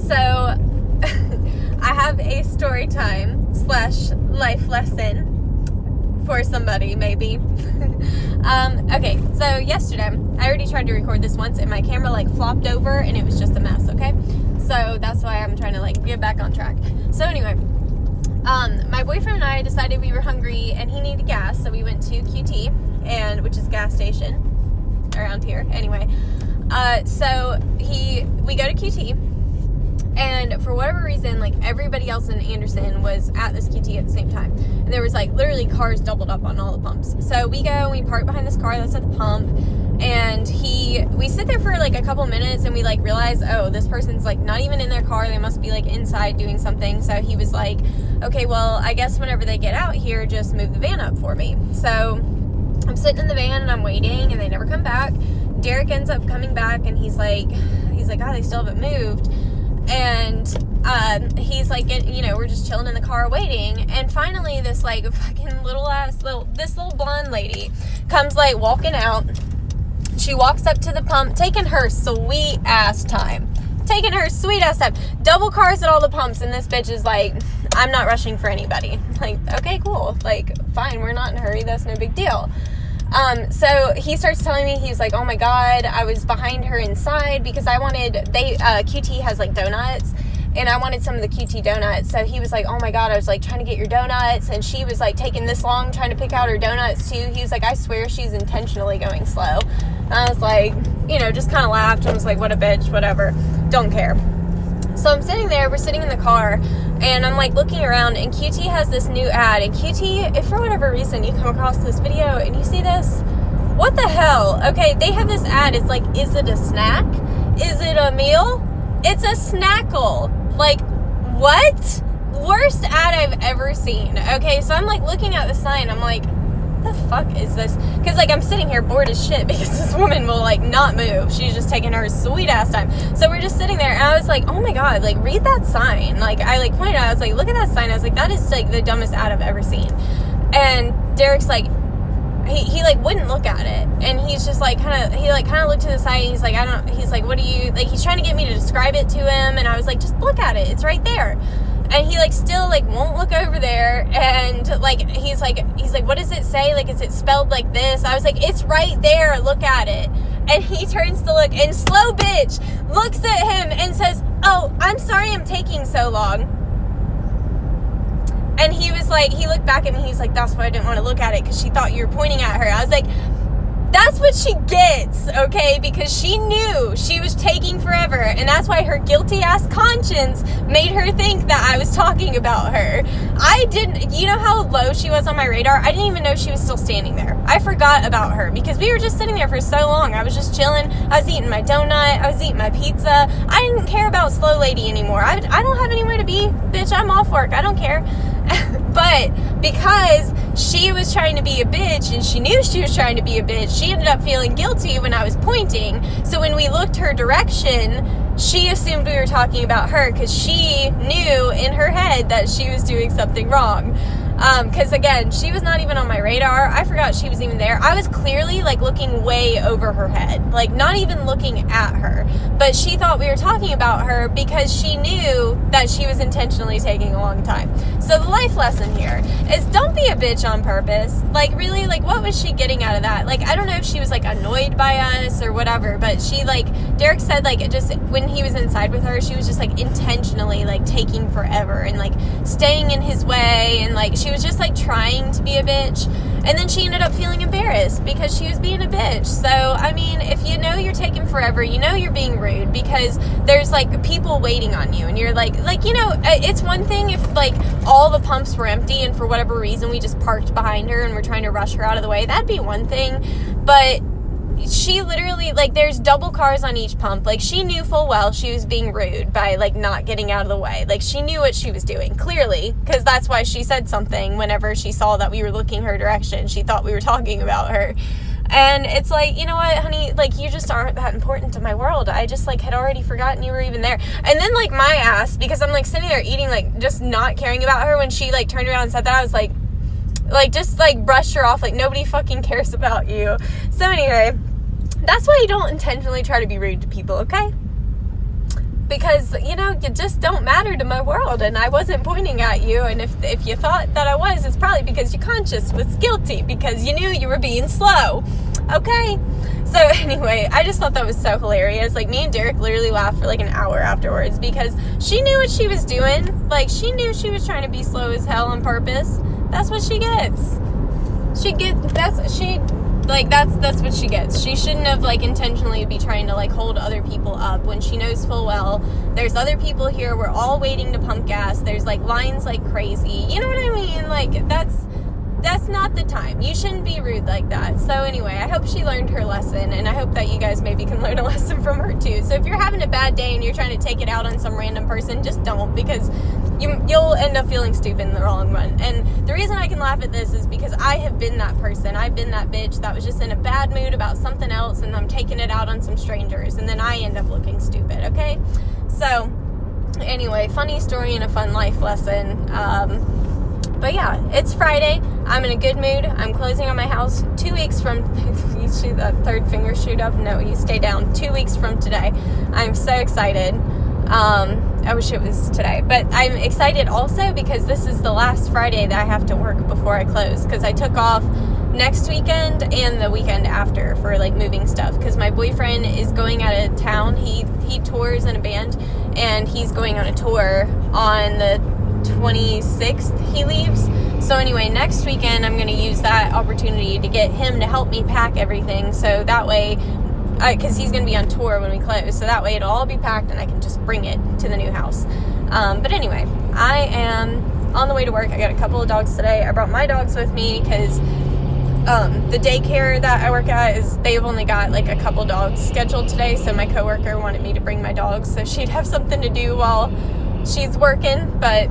So, I have a story time / life lesson for somebody, maybe. Okay, so yesterday, I already tried to record this once, and my camera, flopped over, and it was just a mess, okay? So, that's why I'm trying to, get back on track. So, anyway, my boyfriend and I decided we were hungry, and he needed gas, so we went to QT, which is a gas station around here. Anyway, so we go to QT, and for whatever reason, everybody else in Anderson was at this QT at the same time. And there was, literally cars doubled up on all the pumps. So we go and we park behind this car that's at the pump. And we sit there for, a couple minutes, and we, realize, oh, this person's, not even in their car. They must be, inside doing something. So he was like, okay, well, I guess whenever they get out here, just move the van up for me. So I'm sitting in the van, and I'm waiting, and they never come back. Derek ends up coming back, and he's like, oh, they still haven't moved. And he's like, we're just chilling in the car waiting. And finally, this fucking this little blonde lady comes walking out. She walks up to the pump, taking her sweet ass time. Double cars at all the pumps, and this bitch is like, I'm not rushing for anybody. Okay, cool. Fine, we're not in a hurry. That's no big deal. So he starts telling me, he's like, oh my God, I was behind her inside because QT has donuts, and I wanted some of the QT donuts. So he was like, oh my God, I was trying to get your donuts, and she was taking this long trying to pick out her donuts too. He was like, I swear she's intentionally going slow. And I was like, just kind of laughed and was like, what a bitch, whatever, don't care. So I'm sitting there, we're sitting in the car, and I'm looking around, and QT has this new ad. And QT, if for whatever reason you come across this video and you see this, what the hell? Okay, they have this ad. It's is it a snack? Is it a meal? It's a snackle. What? Worst ad I've ever seen. Okay, so I'm looking at the sign. I'm like, the fuck is this? Because I'm sitting here bored as shit because this woman will not move. She's just taking her sweet ass time. So we're just sitting there, and I was like, oh my God, read that sign. I pointed out, I was like, look at that sign. I was like, that is the dumbest ad I've ever seen. And Derek's like, he wouldn't look at it, and he's just kind of looked to the side, and he's like, he's like, what do you, he's trying to get me to describe it to him, and I was like, just look at it, it's right there. And he still won't look over there, and he's like, what does it say? Is it spelled like this? I was like, it's right there, look at it. And he turns to look, and slow bitch looks at him and says, oh, I'm sorry I'm taking so long. And he was he looked back at me, he's like, that's why I didn't want to look at it, because she thought you were pointing at her. I was like, that's what she gets, okay? Because she knew she was taking forever, and that's why her guilty-ass conscience made her think that I was talking about her. You know how low she was on my radar? I didn't even know she was still standing there. I forgot about her, because we were just sitting there for so long. I was just chilling. I was eating my donut. I was eating my pizza. I didn't care about slow lady anymore. I don't have anywhere to be. Bitch, I'm off work. I don't care. But because she was trying to be a bitch, and she knew she was trying to be a bitch, she ended up feeling guilty when I was pointing. So when we looked her direction, she assumed we were talking about her, because she knew in her head that she was doing something wrong. Because again, she was not even on my radar. I forgot she was even there. I was clearly looking way over her head, not even looking at her. But she thought we were talking about her because she knew that she was intentionally taking a long time. So the life lesson here is, don't be a bitch on purpose. Really, what was she getting out of that? I don't know if she was annoyed by us or whatever, but she Derek said just when he was inside with her, she was just intentionally taking forever and staying in his way, and she was just trying to be a bitch. And then she ended up feeling embarrassed because she was being a bitch. So, I mean, if you know you're taking forever, you know you're being rude, because there's people waiting on you, and you're it's one thing if all the pumps were empty and for whatever reason we just parked behind her and we're trying to rush her out of the way. That'd be one thing. But she literally, there's double cars on each pump. She knew full well she was being rude by, not getting out of the way. She knew what she was doing, clearly, because that's why she said something whenever she saw that we were looking her direction. She thought we were talking about her. And it's you know what, honey, you just aren't that important to my world. I just, had already forgotten you were even there. And then, my ass, because I'm, sitting there eating, just not caring about her, when she, turned around and said that, I was just brushed her off, nobody fucking cares about you. So anyway, that's why you don't intentionally try to be rude to people, okay? because, you know, you just don't matter to my world, and I wasn't pointing at you, and if you thought that I was, it's probably because your conscience was guilty, because you knew you were being slow, okay? So anyway, I just thought that was so hilarious. Like, me and Derek literally laughed for like an hour afterwards, because she knew what she was doing. Like, she knew she was trying to be slow as hell on purpose. That's what she gets. That's what she gets. She shouldn't have, like, intentionally be trying to, like, hold other people up when she knows full well there's other people here. We're all waiting to pump gas. There's, like, lines like crazy. You know what I mean? Like, that's not the time. You shouldn't be rude like that. So anyway, I hope she learned her lesson, and I hope that you guys maybe can learn a lesson from her too. So if you're having a bad day and you're trying to take it out on some random person, just don't, because you'll end up feeling stupid in the long run. And the reason I can laugh at this is because I have been that person. I've been that bitch that was just in a bad mood about something else, and I'm taking it out on some strangers, and then I end up looking stupid, okay? So anyway, funny story and a fun life lesson. But yeah, it's Friday. I'm in a good mood. I'm closing on my house 2 weeks from, you see that third finger shoot up? No, you stay down. 2 weeks from today. I'm so excited. I wish it was today, but I'm excited also because this is the last Friday that I have to work before I close, because I took off next weekend and the weekend after for, like, moving stuff, because my boyfriend is going out of town. He tours in a band, and he's going on a tour on the 26th he leaves. So anyway, next weekend I'm going to use that opportunity to get him to help me pack everything, so that way, because he's going to be on tour when we close, so that way it'll all be packed and I can just bring it to the new house. But anyway, I am on the way to work. I got a couple of dogs today. I brought my dogs with me because the daycare that I work at they've only got like a couple dogs scheduled today, so my coworker wanted me to bring my dogs so she'd have something to do while she's working. But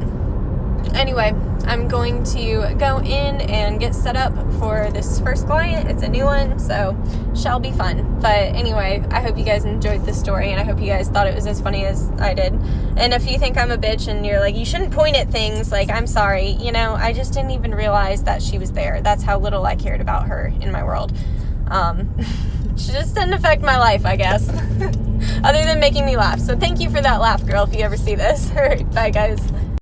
anyway, I'm going to go in and get set up for this first client. It's a new one, so shall be fun. But anyway, I hope you guys enjoyed this story, and I hope you guys thought it was as funny as I did. And if you think I'm a bitch and you're like, you shouldn't point at things, like, I'm sorry. You know, I just didn't even realize that she was there. That's how little I cared about her in my world. She just didn't affect my life, I guess. Other than making me laugh. So thank you for that laugh, girl, if you ever see this. All right, bye, guys.